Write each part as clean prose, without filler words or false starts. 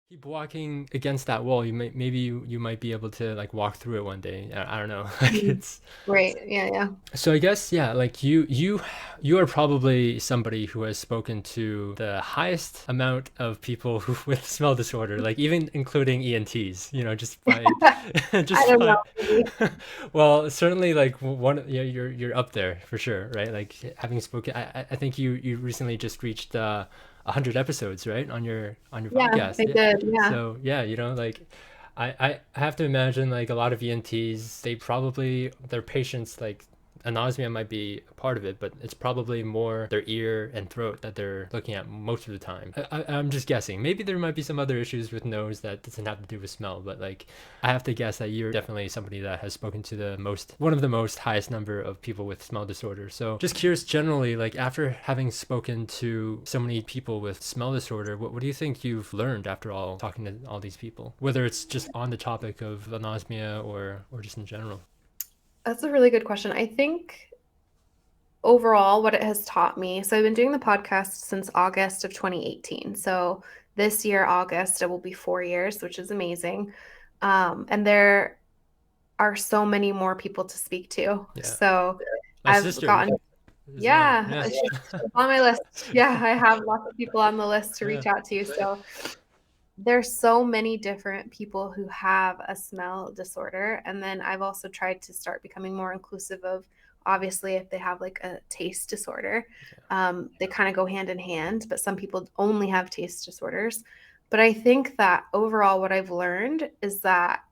Keep walking against that wall. Maybe you might be able to like walk through it one day. I don't know. Like Mhm. it's Right. Yeah. Yeah. so I guess yeah, like you are probably somebody who has spoken to the highest amount of people who with smell disorder, like even including ENTs, just by I just don't know. by Maybe. well, certainly like one yeah, you're up there for sure, right? Like having spoken I think you recently just reached 100 episodes, right? On your Yeah, podcast. I Yeah. did. Yeah. So, yeah, like I have to imagine like a lot of ENTs, they probably their patients like anosmia might be a part of it, but it's probably more their ear and throat that they're looking at most of the time. I'm just guessing. Maybe there might be some other issues with nose that doesn't have to do with smell, but like I have to guess that you're definitely somebody that has spoken to one of the most highest number of people with smell disorder. So just curious generally, like after having spoken to so many people with smell disorder, what do you think you've learned after all talking to all these people? Whether it's just on the topic of anosmia or just in general. That's a really good question. I think overall, what it has taught me. So I've been doing the podcast since August of 2018. So this year, August, it will be 4 years, which is amazing. And there are so many more people to speak to. Yeah. So My I've sister gotten, as well. yeah, Yeah. it's on my list. Yeah, I have lots of people on the list to Yeah. reach out to. So there's so many different people who have a smell disorder. And then I've also tried to start becoming more inclusive of obviously if they have like a taste disorder, they kind of go hand in hand, but some people only have taste disorders. But I think that overall, what I've learned is that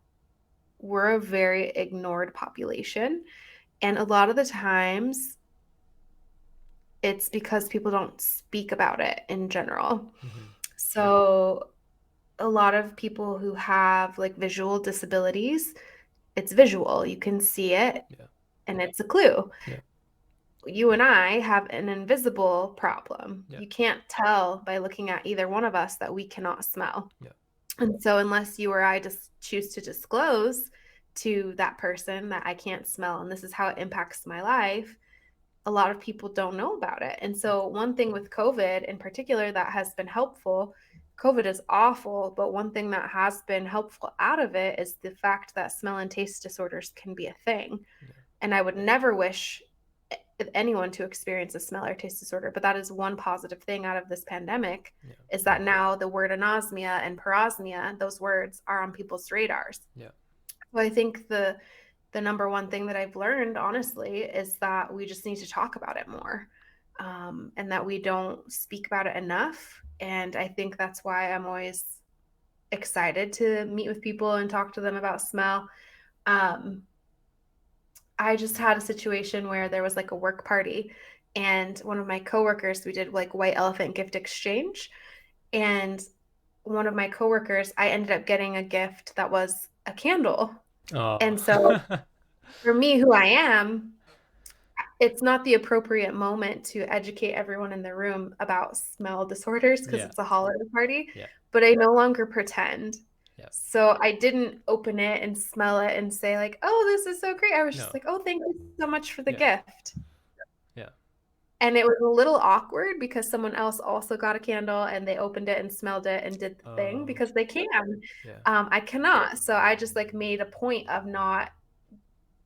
we're a very ignored population. And a lot of the times it's because people don't speak about it in general. Mm-hmm. So a lot of people who have like visual disabilities, it's visual. You can see it Yeah. and it's a clue. Yeah. You and I have an invisible problem. Yeah. You can't tell by looking at either one of us that we cannot smell. Yeah. And so, unless you or I just choose to disclose to that person that I can't smell and this is how it impacts my life, a lot of people don't know about it. And so, one thing with COVID in particular that has been helpful, COVID is awful, but one thing that has been helpful out of it is the fact that smell and taste disorders can be a thing. Yeah. And I would never wish anyone to experience a smell or taste disorder, but that is one positive thing out of this pandemic Yeah. is that now the word anosmia and parosmia, those words are on people's radars. Yeah. So I think the number one thing that I've learned, honestly, is that we just need to talk about it more, and that we don't speak about it enough. And I think that's why I'm always excited to meet with people and talk to them about smell. Um, I just had a situation where there was like a work party, and one of my coworkers, we did like white elephant gift exchange. And one of my coworkers, I ended up getting a gift that was a candle. Oh. And so for me, who I am, it's not the appropriate moment to educate everyone in the room about smell disorders because Yeah. it's a holiday party, Yeah. but I no longer pretend. Yeah. So I didn't open it and smell it and say like, "Oh, this is so great." I was just No. like, "Oh, thank you so much for the Yeah. gift." Yeah. And it was a little awkward because someone else also got a candle and they opened it and smelled it and did the thing Oh. because they can. Yeah. I cannot. So I just like made a point of not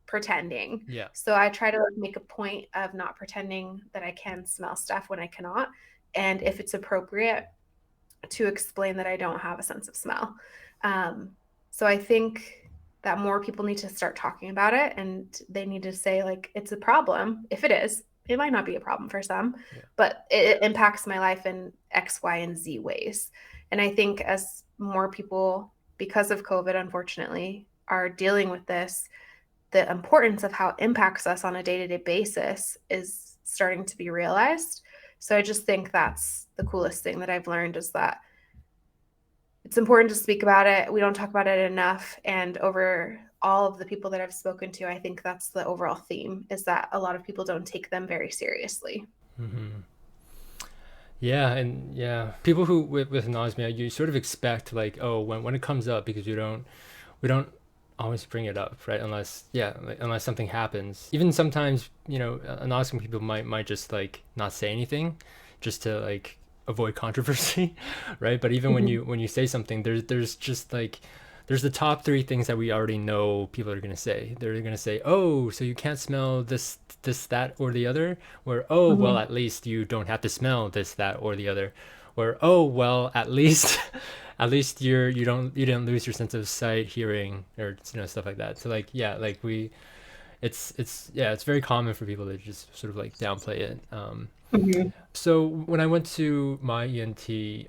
pretending. Yeah. So I try to like make a point of not pretending that I can smell stuff when I cannot. And if it's appropriate, to explain that I don't have a sense of smell. Um, so I think that more people need to start talking about it and they need to say, like, it's a problem. If it is, it might not be a problem for some, Yeah. but it impacts my life in X, Y, and Z ways. And I think as more people, because of COVID, unfortunately, are dealing with this, the importance of how it impacts us on a day to day basis is starting to be realized. So I just think that's the coolest thing that I've learned is that it's important to speak about it. We don't talk about it enough. And over all of the people that I've spoken to, I think that's the overall theme is that a lot of people don't take them very seriously. Mm-hmm. Yeah, and yeah, people who with anosmia, you sort of expect like, oh, when it comes up, because we don't always bring it up, right? Unless yeah, like, unless something happens. Even sometimes, anosmia people might just like not say anything, just to like avoid controversy, right? But even Mhm. when you say something, there's just like there's the top three things that we already know people are gonna say. They're gonna say, "Oh, so you can't smell this, that, or the other," or "Oh, well, Mhm. at least you don't have to smell this, that, or the other," or "Oh, well, at least at least you didn't lose your sense of sight, hearing, or stuff like that." So like yeah, like we it's yeah, it's very common for people to just sort of like downplay it. Mhm. So when I went to my ENT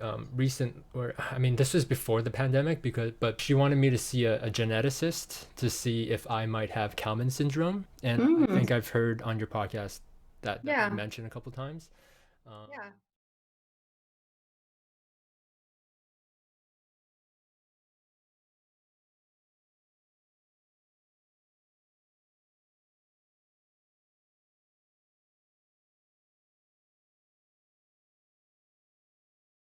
or I mean, this was before the pandemic because, but she wanted me to see a geneticist to see if I might have Kalman syndrome, and I Mm. think I've heard on your podcast that you Yeah. mentioned a couple times. Um, Yeah.